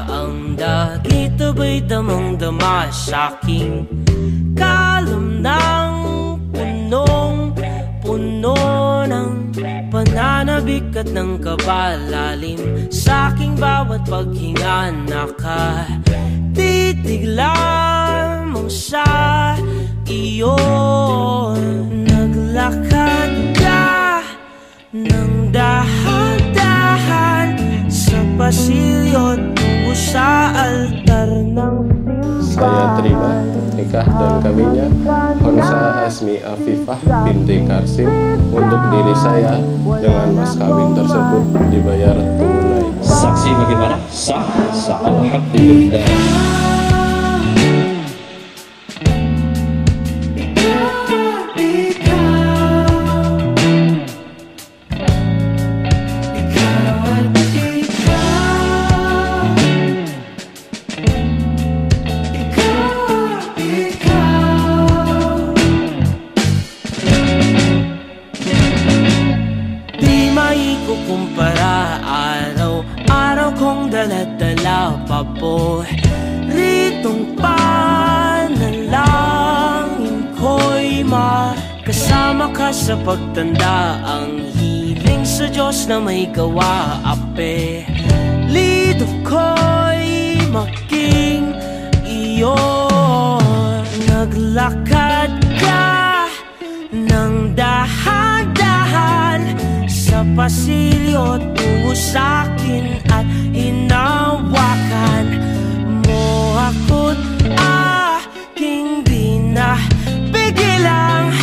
ang dagito ba'y damang-dama sa'king kalam ng punong-puno ng pananabik at ng kabalalim. Sa'king bawat paghinga nakatitig lamang sa iyo. Naglakad ka ng dahan-dahan sa pasilyo tungo sa altar ng Saya terima nikah dan kawinnya Hamzah Hasmi Afifah binti Karsim untuk diri saya dengan mas kawin tersebut dibayar tunai. Saksi bagaimana? Sah, lengkap diberita. Kumpara araw-araw kong dala-dala pa po ritong panalangin ko'y makasama ka sa pagtanda. Ang hiling sa Diyos na may gawa, apelido ko'y maging iyo. Naglakad ka ng dahan-dahan sa pasilyo tungo sa'kin at hinawakan mo ako't aking binapigilang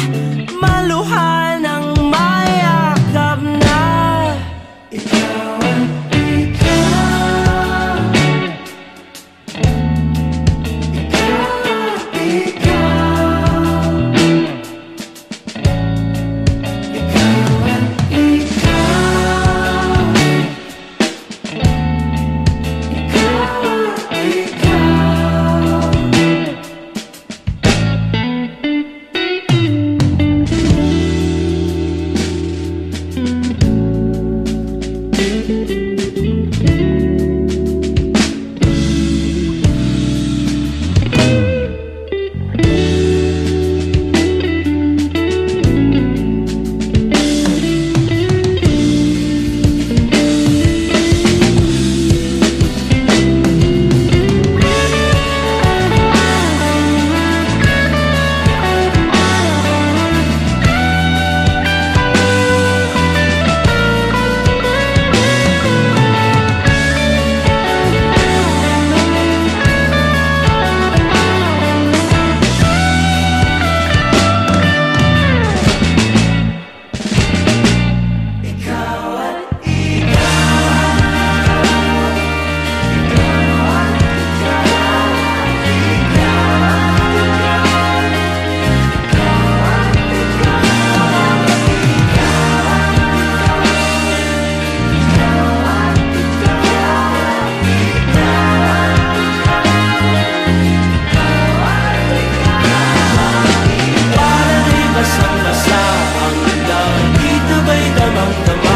maluhan ng mayakap na ikaw at ikaw. Basang-basa ang dahil dito ba'y damang-damang